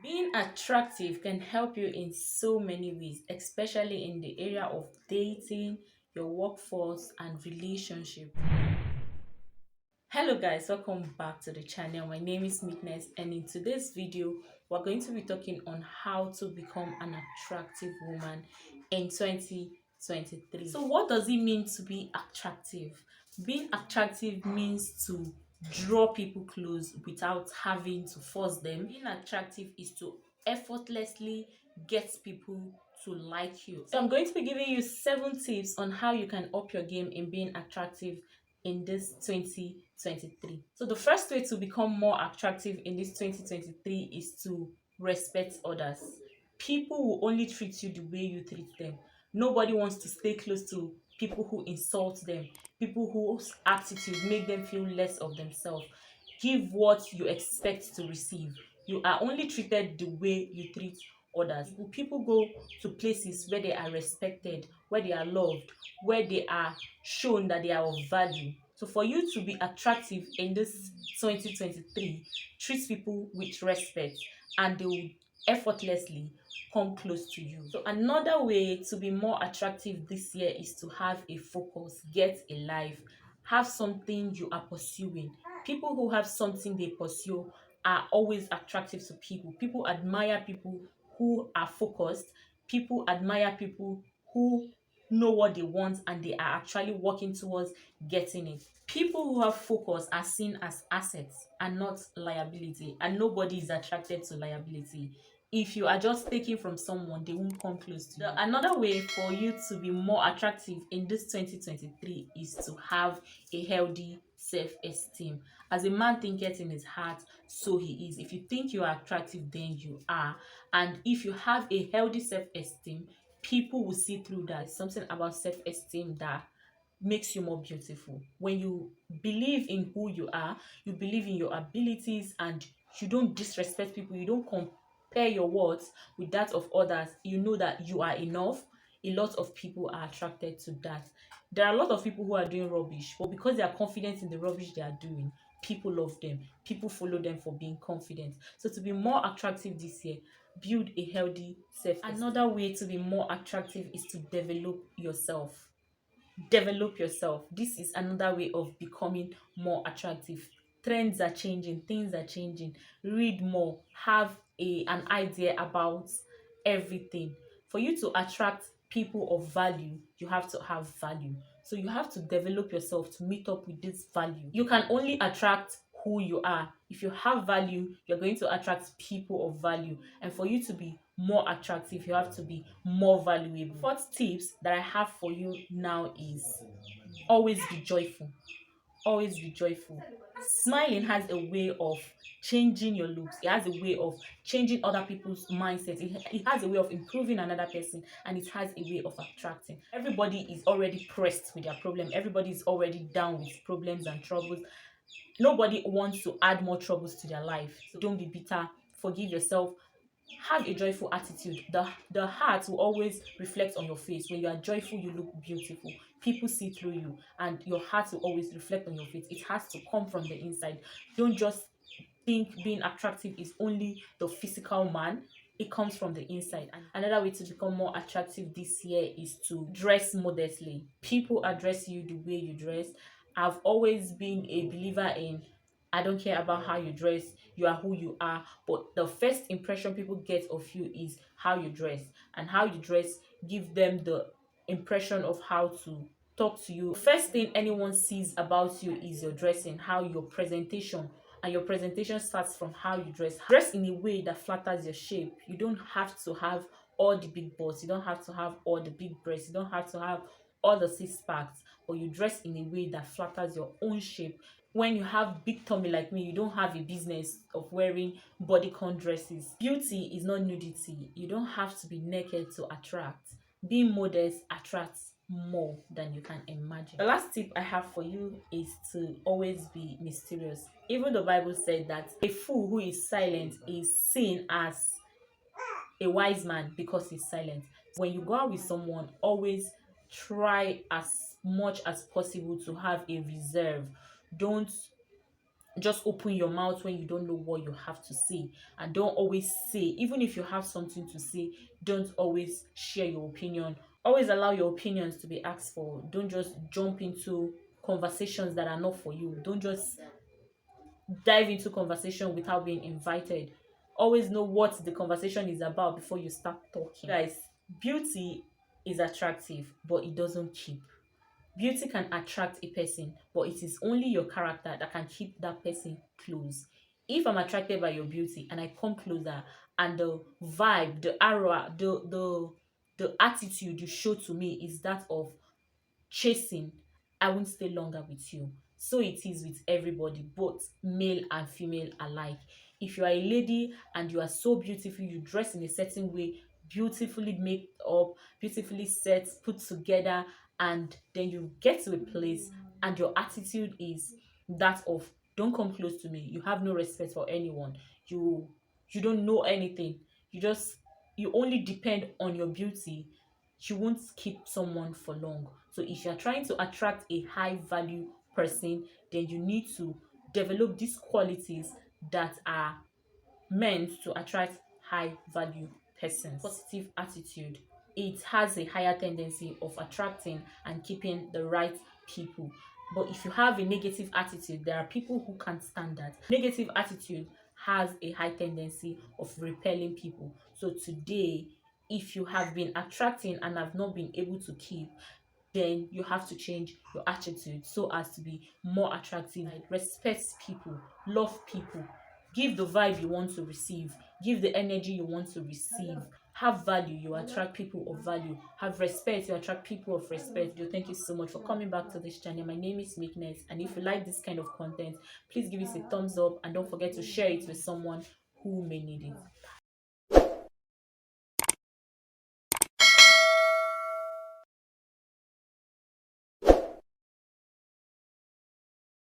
Being attractive can help you in so many ways, especially in the area of dating, your workforce, and relationship. Hello guys, welcome back to the channel. My name is Meekness, and in today's video, we're going to be talking on how to become an attractive woman in 2023. So what does it mean to be attractive? Being attractive means to draw people close without having to force them. Being attractive is to effortlessly get people to like you. So I'm going to be giving you 7 tips on how you can up your game in being attractive in this 2023. So the first way to become more attractive in this 2023 is to respect others. People will only treat you the way you treat them. Nobody wants to stay close to people who insult them, people whose attitude make them feel less of themselves. Give what you expect to receive. You are only treated the way you treat others. People go to places where they are respected, where they are loved, where they are shown that they are of value. So for you to be attractive in this 2023, treat people with respect and they will effortlessly come close to you. So another way to be more attractive this year is to have a focus, get a life, have something you are pursuing. People who have something they pursue are always attractive to people. People admire people who are focused. People admire people who know what they want and they are actually working towards getting it. People who have focus are seen as assets and not liability, and nobody is attracted to liability. If you are just taking from someone, they won't come close to you. Another way for you to be more attractive in this 2023 is to have a healthy self-esteem. As a man thinketh in his heart, so he is. If you think you are attractive, then you are. And if you have a healthy self-esteem, people will see through that. Something about self-esteem that makes you more beautiful. When you believe in who you are, you believe in your abilities, and you don't disrespect people, you don't compare your worth with that of others, you know that you are enough. A lot of people are attracted to that. There are a lot of people who are doing rubbish, but because they are confident in the rubbish they are doing, people love them. People follow them for being confident. So to be more attractive this year, build a healthy self-esteem. Another way to be more attractive is to develop yourself. Develop yourself. This is another way of becoming more attractive. Trends are changing, things are changing. Read more, have an idea about everything. For you to attract people of value, you have to have value. So you have to develop yourself to meet up with this value. You can only attract who you are. If you have value, you're going to attract people of value. And for you to be more attractive, you have to be more valuable. Fourth tips that I have for you now is always be joyful. Always be joyful. Smiling has a way of changing your looks. It has a way of changing other people's mindset. It has a way of improving another person, and it has a way of attracting. Everybody is already pressed with their problem. Everybody is already down with problems and troubles. Nobody wants to add more troubles to their life. So don't be bitter. Forgive yourself. Have a joyful attitude. The heart will always reflect on your face. When you are joyful, you look beautiful. People see through you, and your heart will always reflect on your face. It has to come from the inside. Don't just think being attractive is only the physical man. It comes from the inside. And another way to become more attractive this year is to dress modestly. People address you the way you dress. I've always been a believer in, I don't care about how you dress, you are who you are. But the first impression people get of you is how you dress. And how you dress give them the impression of how to talk to you. First thing anyone sees about you is your dressing, how your presentation, and your presentation starts from how you dress. Dress in a way that flatters your shape. You don't have to have all the big butts, you don't have to have all the big breasts, you don't have to have all the six packs, but you dress in a way that flatters your own shape. When you have big tummy like me, you don't have a business of wearing bodycon dresses. Beauty is not nudity. You don't have to be naked to attract. Being modest attracts more than you can imagine. The last tip I have for you is to always be mysterious. Even the Bible said that a fool who is silent is seen as a wise man because he's silent. When you go out with someone, always try as much as possible to have a reserve. Don't just open your mouth when you don't know what you have to say, and don't always say, even if you have something to say, don't always share your opinion. Always allow your opinions to be asked for. Don't just jump into conversations that are not for you. Don't just dive into conversation without being invited. Always know what the conversation is about before you start talking. Guys, beauty is attractive, but it doesn't keep. Beauty can attract a person, but it is only your character that can keep that person close. If I'm attracted by your beauty and I come closer, and the vibe, the aura, the attitude you show to me is that of chasing, I won't stay longer with you. So it is with everybody, both male and female alike. If you are a lady and you are so beautiful, you dress in a certain way, beautifully made up, beautifully set, put together, and then you get to a place and your attitude is that of don't come close to me. You have no respect for anyone. You you don't know anything. You only depend on your beauty. You won't keep someone for long. So if you're trying to attract a high value person, then you need to develop these qualities that are meant to attract high value persons. Positive attitude. It has a higher tendency of attracting and keeping the right people. But if you have a negative attitude, there are people who can't stand that. Negative attitude has a high tendency of repelling people. So today, if you have been attracting and have not been able to keep, then you have to change your attitude so as to be more attractive. Like, respect people, love people, give the vibe you want to receive, give the energy you want to receive. Have value, you attract people of value. Have respect, you attract people of respect. Yo, thank you so much for coming back to this channel. My name is Meekness, and if you like this kind of content, please give us a thumbs up and don't forget to share it with someone who may need it.